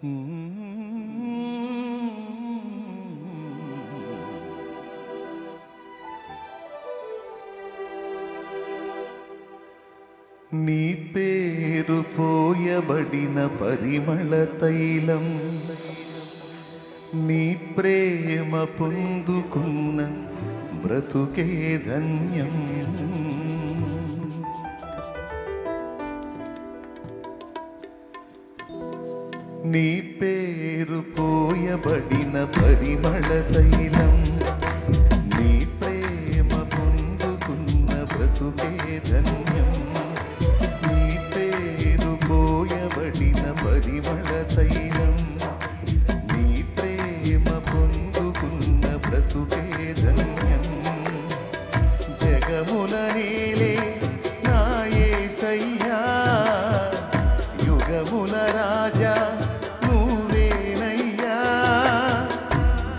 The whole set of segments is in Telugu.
నీ పేరు పోయబడిన పరిమళ తైలం, నీ ప్రేమ పొందుకున్న బ్రతుకే ధన్యం. నీ పేరు పోయబడిన పరిమళ తైలం, నీ ప్రేమ పొందుకున్న బ్రతుకే ధన్యం. నీ పేరు పోయబడిన పరిమళ తైలం, నీ ప్రేమ పొందుకున్న బ్రతుకే ధన్యం. జగముల నేలే నా యేసయ్యా, యుగముల రాజా నువ్వేనయ్యా.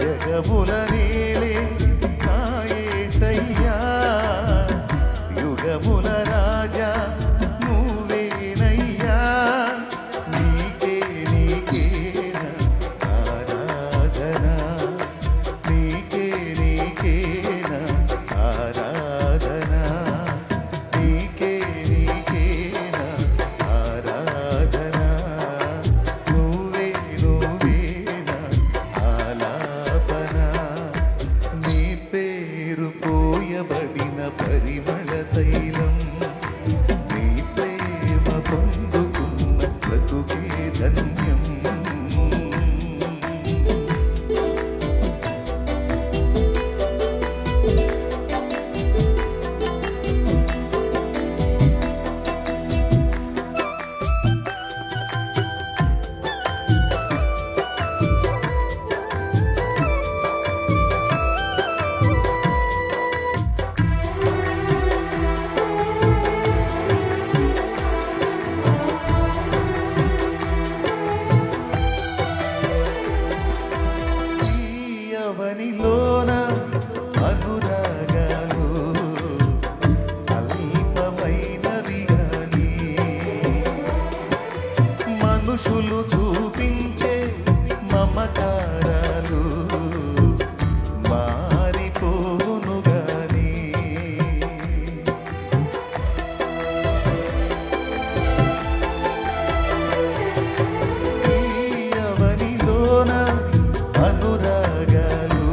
జగముల నేలే నా యేసయ్యా, యుగముల రాజా నువ్వేనయ్యా. నీకే నీకేనా ఆరాధన, నీకే నీకేనా ఆరాధన, నీకే నీకేనా ఆరాధన. నువ్వే నువ్వేనా ఆలాపన. నీ పేరు పోయబడిన పరిమళ తైలం, నీ ప్రేమ పొందుకున్న బ్రతుకే ధన్యం. అవనిలోన అనురాగాలు అల్పమైనవి గాని, మనుషులు చూపించే మమకారాలు మారిపోవును గాని. అవనిలోన అనురాగాలు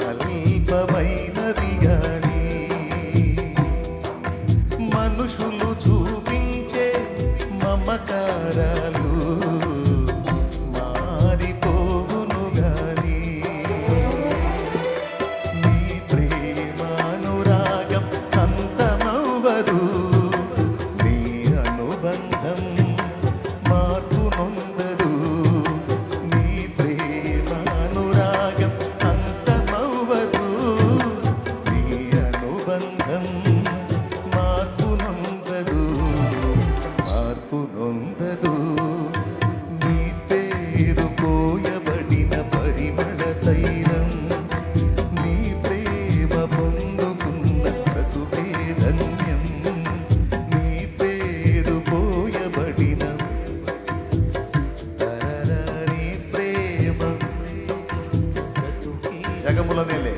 అల్పమైనవి గాని, మనుషులు చూపించే మమకారాలు మారిపోవును గాని. నీ ప్రేమానురాగం అంతమవ్వదు, నీ అనుబంధం మార్పు నొందదు. నీ ప్రేమానురాగం అంతమవ్వదు, నీ అనుబంధం మార్పు నొందదు, మార్పు నొందదు. నీ పేరు పోయబడిన పరిమళ తైలం, నీ ప్రేమ పొందుకున్న బ్రతుకే ధన్యం. నీ పేరు పోయబడిన నీ ప్రేమ జగముల నేలే,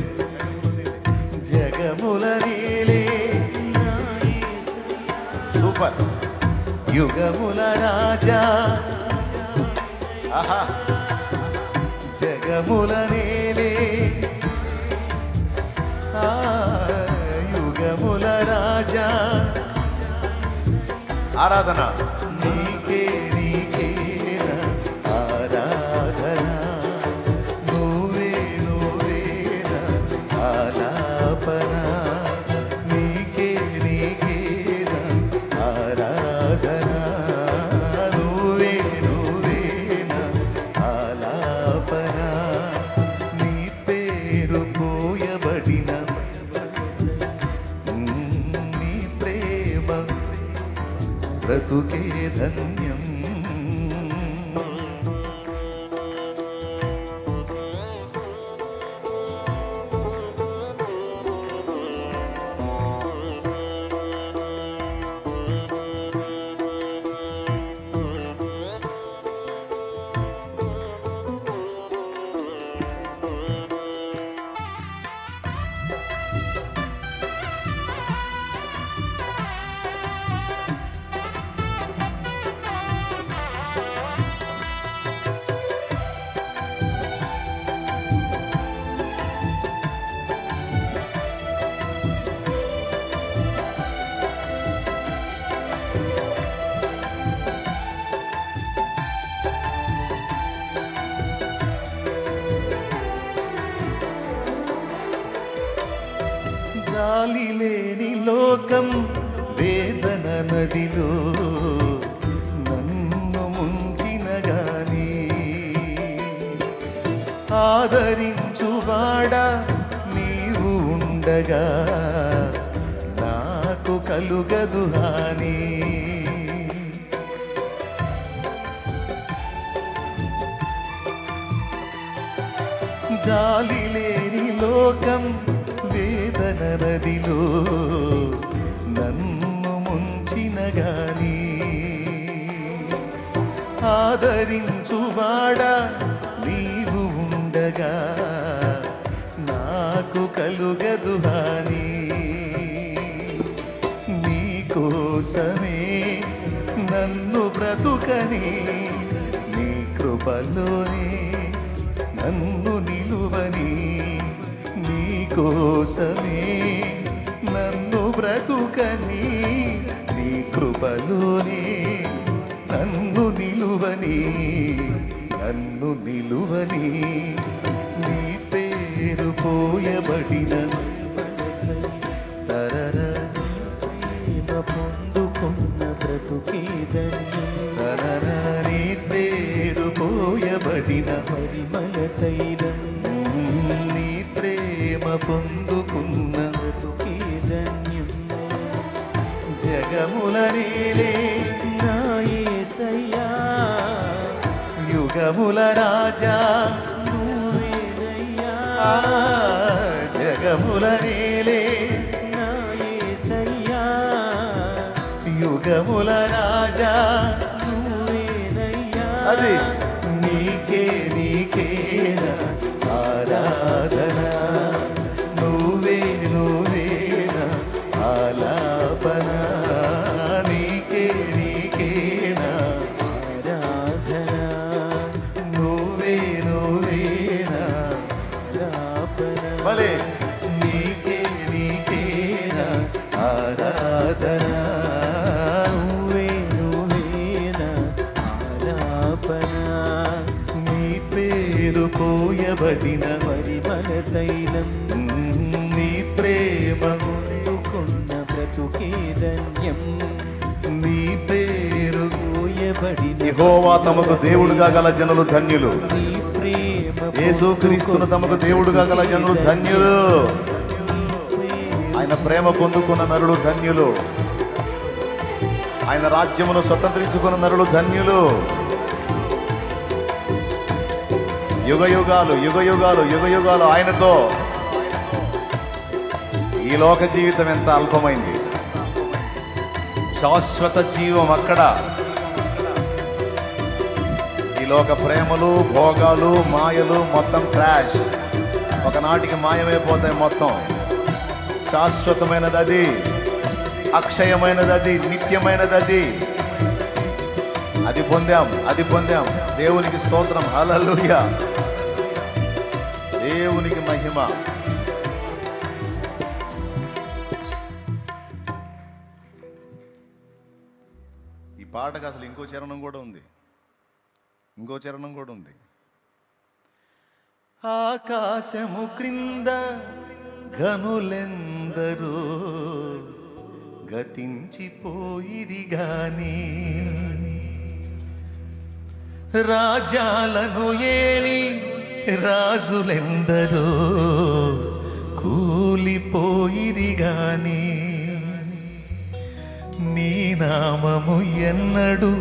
జగముల నేలే సూపర్, యుగముల రాజా. ఆహా, జగముల నేలే యుగముల రాజా. ఆరాధన నీకే నీకేనా ఆరాధన, నువ్వే నువ్వేనా ఆలాపన. నీకే నీకేనా ఆరాధన, నువ్వే నువ్వేనా ఆలాపన. నీ పేరు పోయబడిన నీ ప్రేమ బ్రతుకే ధన్యం. వేదన నదిలో నన్ను ముంచిన గాని ఆదరించువాడా నీవు ఉండగా నాకు కలుగదు హాని. జాలి లేని లోకం వేదన నదిలో నన్ను ముంచిన గాని ఆదరించువాడా నీవు ఉండగా నాకు కలుగదు హాని. నీకోసమే నన్ను బ్రతుకని నీ కృపలోనే నన్ను నిలువని, నీకోసమే నన్ను బ్రతుకని నీ కృపలోనే నన్ను నిలువని, నన్ను నిలువని. నీ పేరు పోయబడిన తరర పొందుకున్న బ్రతుకే ధన్యం. తరర నీ పేరు పోయబడిన పరిమళ తైలం నీ ప్రేమ పొందుకున్న బ్రతుకే ధన్యం. జగముల నేలే నా యేసయ్యా యుగముల రాజా నువ్వేనయ్యా. జగముల నేలే నా యేసయ్యా యుగముల రాజా నువ్వేనయ్యా. అది నీకే నీకేనా ఆరాధన, నువ్వే నువ్వేనా ఆలాపన. నీకే నీకేనా ఆరాధన నువ్వే నువ్వేనా ఆలాపన. భలే నీకే నీకేనా ఆరాధన. నువ్వే నువ్వేనా ఆలాపన. నీ పేరు పోయబడిన పరిమళ తైలం నీ ప్రేమ పొందుకున్న బ్రతుకే ధన్యం. నీ పేరు పోయబడిన యెహోవా తమకు దేవుడుగా గల జనులు ధన్యులు. నీ ప్రేమ యేసుక్రీస్తును తమకు దేవుడుగా గల జనులు ధన్యులు. ఆయన ప్రేమ పొందుకున్న నరులు ధన్యులు. ఆయన రాజ్యమును స్వతంత్రించుకున్న నరులు ధన్యులు. యుగ యుగాలు యుగ యుగాలు యుగ యుగాలు ఆయనతో. ఈ లోక జీవితం ఎంత అల్పమైంది. శాశ్వత జీవం అక్కడ. ఈ లోక ప్రేమలు భోగాలు మాయలు మొత్తం క్రాష్. ఒకనాటికి మాయమైపోతాయి మొత్తం. శాశ్వతమైనది అది, అక్షయమైనది అది, నిత్యమైనది అది. అది పొందాం, అది పొందాం. దేవునికి స్తోత్రం, హల్లెలూయా. దేవునికి మహిమ. ఈ పాటకు అసలు ఇంకో చరణం కూడా ఉంది, ఇంకో చరణం కూడా ఉంది. ఆకాశము క్రింద ఘనులెందరూ గతించిపోయిరి గాని రాజ్యాలను ఏలి రాజులెందరో కూలిపోయిరి గాని నీ నామము ఎన్నడు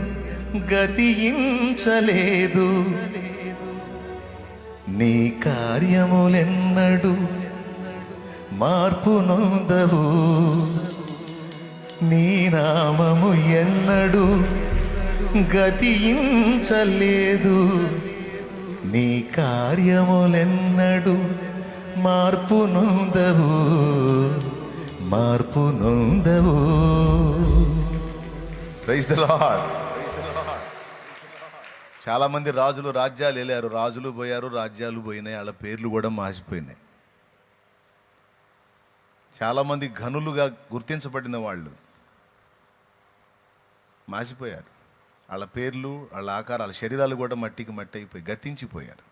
గతించలేదు, నీ కార్యములెన్నడు మార్పు నొందవు. నీ నామము ఎన్నడు గతించలేదు, నీ కార్యములెన్నడు మార్పు నొందవు, మార్పు నొందవు. Praise the lord. చాలా మంది రాజులు రాజ్యాలు వెళ్ళారు, రాజులు పోయారు, రాజ్యాలు పోయినాయి, వాళ్ళ పేర్లు కూడా మాసిపోయినాయి. చాలామంది ఘనులుగా గుర్తించబడిన వాళ్ళు మాసిపోయారు. వాళ్ళ పేర్లు, వాళ్ళ ఆకారాలు, శరీరాలు కూడా మట్టికి మట్టి అయిపోయి గతించిపోయారు.